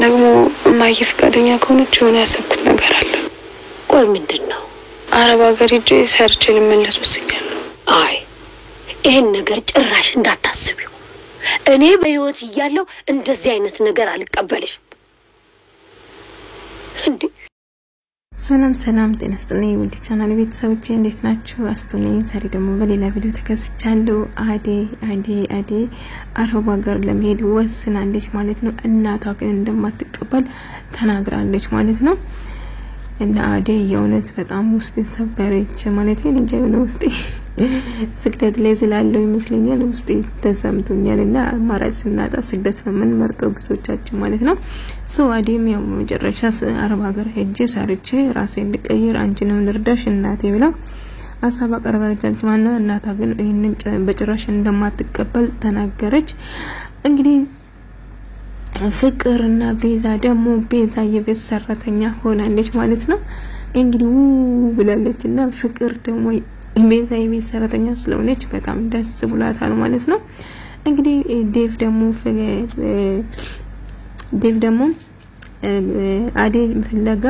ደግሞ እማዬ ፈቃደኛ ከሆነች ሆነ ያሰብኩት ነገር አለ። ቆይ ምንድነው? አረብ ሀገር ሄጄ ሰርቼ ልመለስ ወስኛለሁ። አይ ይሄን ነገር ጭራሽ እንዳታስቢው። እኔ በህይወት እያለሁ እንደዚህ አይነት ነገር አልቀበልሽም። እንዴ ሰላም ጤና ይስጥልኝ ውድ ቻናል ቤተሰቦቼ እንዴት ናችሁ? አስተውለኝ ዛሬ ደግሞ በሌላ ቪዲዮ ተከስቻለሁ። አዴ አረብ ሀገር ለመሄድ ወስናለች ማለት ነው። እናቷ ግን እንደማትቀበል ተናግራለች ማለት ነው። እና አዴ የእውነት በጣም ውስጥ ሰበረች ማለት ነው። እንጂ ነው ውስጥ ስግደት ላይ ስላለው ይመስለኛል ውስጥ ተሰምቶኛልና አማራጭ ስናጣ ስግደት ነው ምን መርጦ ብዙዎቻችን ማለት ነው። አዴም ያው መጨረሻ አረብ ሀገር ሄጄ ሰርቼ ራሴን ልቀይር አንቺንም ልርዳሽ እናቴ ብላ ሐሳብ አቀረበች ማለት ነው። እናቷ ግን ይሄንን በጭራሽ እንደማትቀበል ተናገረች። እንግዲህ ፍቅርና ቤዛ ደግሞ ቤዛ የቤት ሰራተኛ ሆናለች ማለት ነው። እንግዲህ ብላለችና ፍቅር ደግሞ ቤዛ የቤት ሰራተኛ ስለሆነች በጣም ደስ ብሏታል ማለት ነው። እንግዲህ ዴቭ ደግሞ አዴ ፍለጋ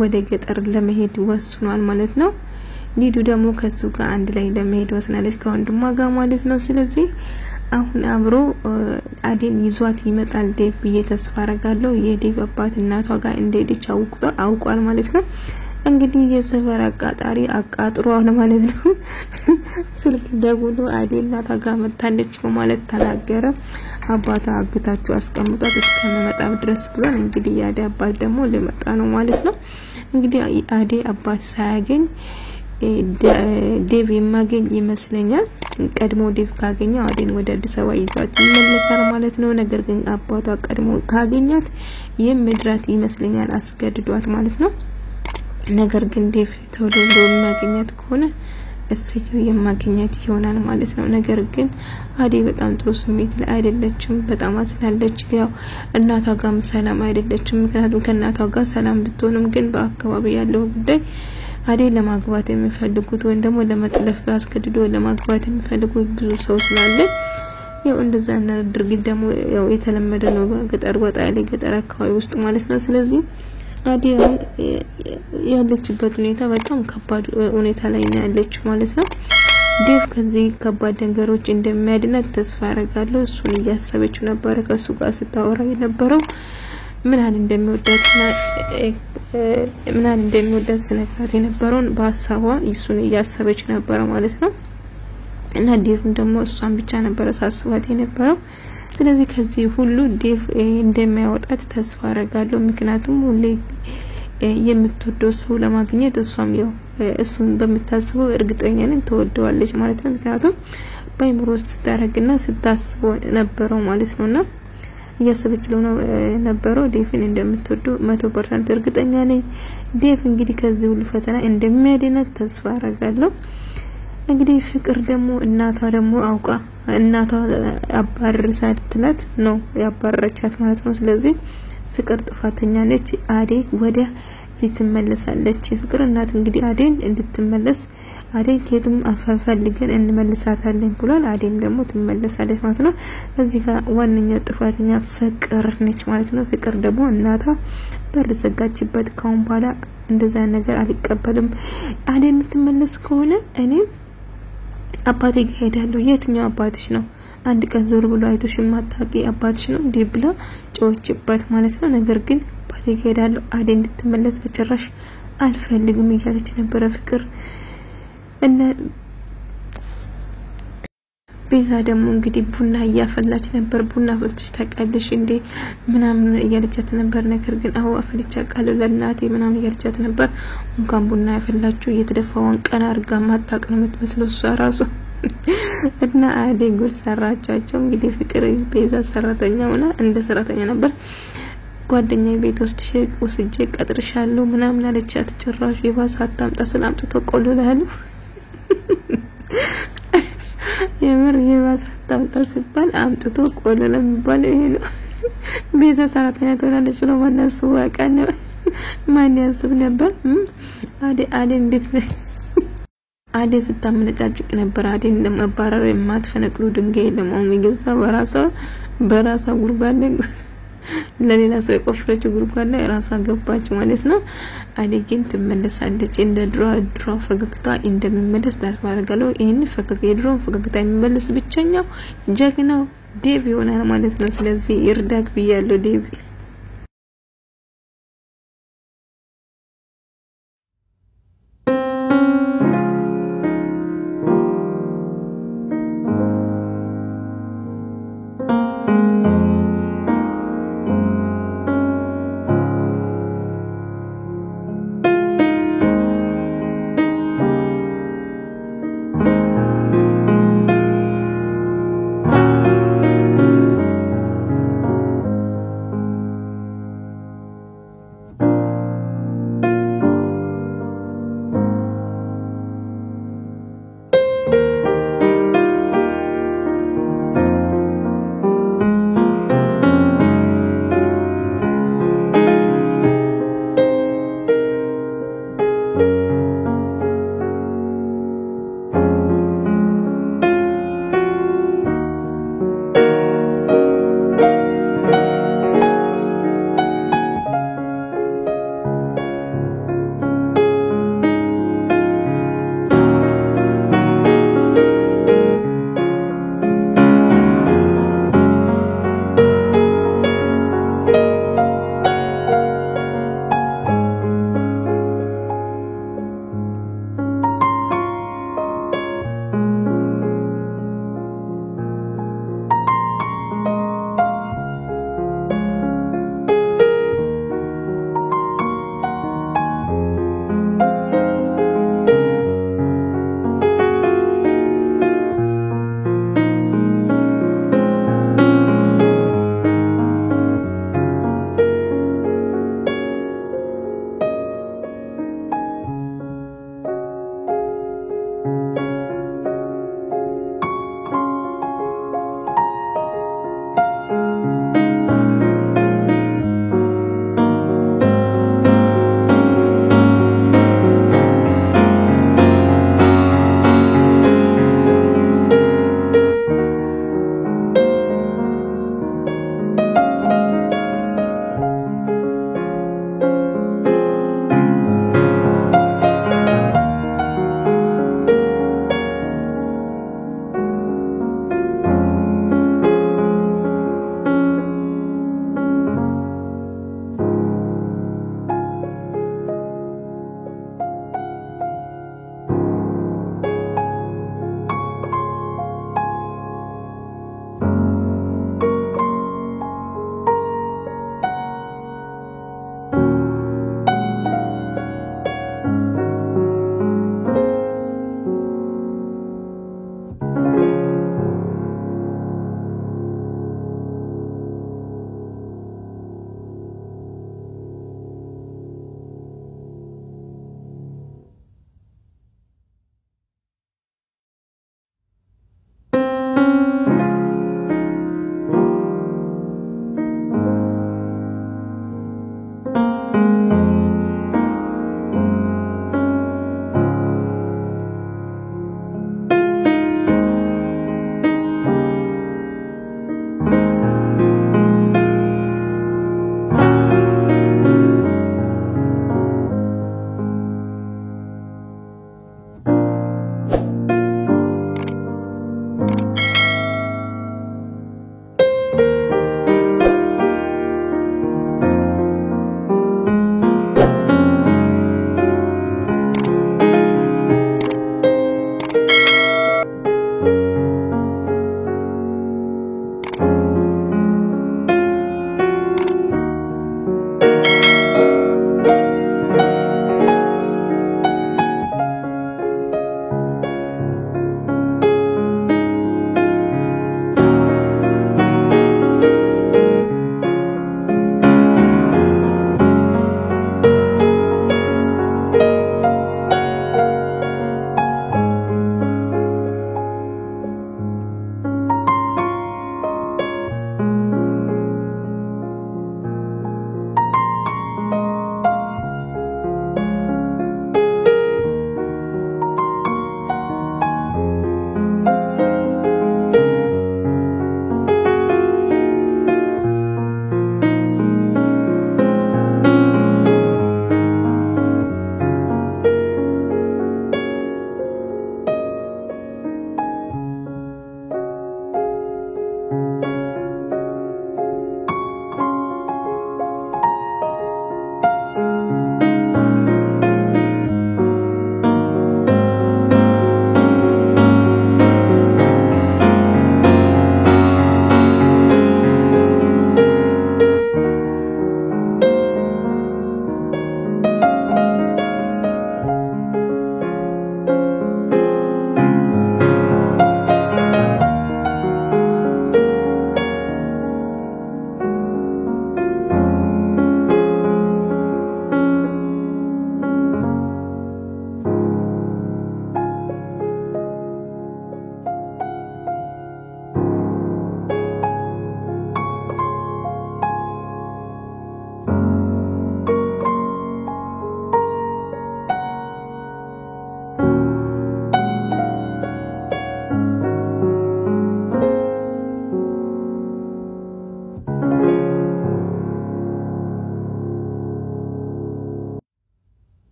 ወደ ገጠር ለመሄድ ወስኗል ማለት ነው። ሊዱ ደግሞ ከሱ ጋር አንድ ላይ ለመሄድ ወስናለች ከወንድሟ ጋር ማለት ነው። ስለዚህ አሁን አብሮ አዴን ይዟት ይመጣል ዴቭ ብዬ ተስፋ አረጋለሁ። የዴቭ አባት እናቷ ጋር እንደሄደች አውቋል ማለት ነው። እንግዲህ የሰፈር አቃጣሪ አቃጥሯል ማለት ነው። ስልክ ደውሎ አዴ እናቷ ጋር መጣለች በማለት ተናገረ። አባቷ አግታችሁ አስቀምጧት እስከመጣ ድረስ ብሏል። እንግዲህ ያዴ አባት ደግሞ ሊመጣ ነው ማለት ነው። እንግዲህ አዴ አባት ሳያገኝ ዴቭ የማገኝ ይመስለኛል። ቀድሞ ዴቭ ካገኘ አዴን ወደ አዲስ አበባ ይዟት ይመለሳል ማለት ነው። ነገር ግን አባቷ ቀድሞ ካገኛት የምድራት ይመስለኛል አስገድዷት ማለት ነው። ነገር ግን ዴቭ ቶሎ ማግኘት ከሆነ እሰየው የማግኘት ይሆናል ማለት ነው። ነገር ግን አዴ በጣም ጥሩ ስሜት ላይ አይደለችም። በጣም አስላለች። ያው እናቷ ጋር ሰላም አይደለችም። ምክንያቱም ከእናቷ ጋር ሰላም ብትሆንም ግን በአካባቢ ያለው ጉዳይ አዴ ለማግባት የሚፈልጉት ወይ ደግሞ ለመጥለፍ አስገድዶ ለማግባት የሚፈልጉት ብዙ ሰው ስላለ ያው እንደዛ ድርጊት ደግሞ ያው የተለመደ ነው በገጠር ወጣ ያለ ገጠር አካባቢ ውስጥ ማለት ነው። ስለዚህ አዴ ያለችበት ሁኔታ በጣም ከባድ ሁኔታ ላይ ነው ያለችው ማለት ነው። ዴቭ ከዚህ ከባድ ነገሮች እንደሚያድናት ተስፋ አረጋለሁ። እሱን እያሰበች ነበር ከሱ ጋር ስታወራ የነበረው ምናን እንደሚወዳት ስነግራት የነበረውን በሐሳቧ እሱን እያሰበች ነበር ማለት ነው። እና ዴቭም ደግሞ እሷን ብቻ ነበር ሳስባት የነበረው። ስለዚህ ከዚህ ሁሉ ዴቭ እንደሚያወጣት ተስፋ አረጋለሁ። ምክንያቱም ሁሌ የምትወደው ሰው ለማግኘት እሷም ያው እሱን በመታሰበው እርግጠኛ ነኝ ተወደዋለች ማለት ነው። ምክንያቱም በአይምሮ ውስጥ ታረግና ስታስበው ነበረው ማለት ነውና እያሰበች ነበረው ዴቭን እንደምትወደው 100% እርግጠኛ ነኝ። ዴቭ እንግዲህ ከዚህ ሁሉ ፈተና እንደሚያድናት ተስፋ አረጋለሁ። እንግዲህ ፍቅር ደግሞ እናቷ ደግሞ አውቃ እናቷ አባርሳትላት ነው ያባረቻት ማለት ነው። ስለዚህ ፍቅር ጥፋተኛ ነች። አዴ ወደ ትመለሳለች። ፍቅር እናት እንግዲህ አዴን እንድትመለስ አዴን ከየትም አፈፈልገን እንመልሳታለን ብሏል። አዴም ደግሞ ትመለሳለች ማለት ነው። እዚህ ጋር ዋንኛው ጥፋተኛ ፍቅር ነች ማለት ነው። ፍቅር ደግሞ እናቷ በር ዘጋችበት። ካሁን በኋላ እንደዛ ነገር አልቀበልም። አዴ የምትመለስ ከሆነ እኔ አባቴ ጋር ሄዳለሁ። የትኛው አባትሽ ነው? አንድ ቀን ዞር ብሎ አይቶሽ ማታቂ አባትሽ ነው እንዴ ብላ ጮህችበት ማለት ነው። ነገር ግን አባቴ ጋር ሄዳለሁ አዴ እንድትመለስ በጭራሽ አልፈልግም እያለች ነበር ፍቅር። እና ቤዛ ደግሞ እንግዲህ ቡና እያፈላች ነበር። ቡና ፈልተሽ ታውቂያለሽ እንዴ ምናምን እያለቻት ነበር። ነገር ግን አው አፈልቻ ቃል ለናቴ ምናምን እያለቻት ነበር። እንኳን ቡና ያፈላችሁ እየተደፋውን ቀና አርጋ ማታቅ ነው የምትመስለው እሷ ራሱ። እና አዴ ጉር ሰራቻቸው። እንግዲህ ፍቅር ቤዛ ሰራተኛ ሆና እንደ ሰራተኛ ነበር። ጓደኛዬ ቤት ወስጄ ቀጥርሻለሁ ምናምን አለቻት። ጭራሽ የባሰ አታምጣ ስላምጥቶ ቆሎላሉ። የምር የባሰ አታምጣ ሲባል አምጥቶ ቆሎላ የሚባል ይሄ ነው። ቤዛ ሰራተኛ ትሆናለች ብሎ ማናስቡ ያቀነ ማን ያስብ ነበር? አዴ እንዴት አዴ ስታመነጫጭቅ ነበር። አዴን ለማባረር የማትፈነቅሉ ድንጋይ ለማም ይገዛ በራሳ ጉርጓድ ለሌላ ሰው የቆፈረችው ጉድጓድ ላይ ራሷ ገባች ማለት ነው። አደይ ግን ትመለሳለች እንደ ድሮ ፈገግታ እንደሚመለስ ተስፋ አደርጋለሁ። ይሄን የድሮ ፈገግታ የሚመለስ ብቸኛው ጀግናው ዴቭ ይሆናል ማለት ነው። ስለዚህ ይርዳክ ብያለሁ ዴቭ።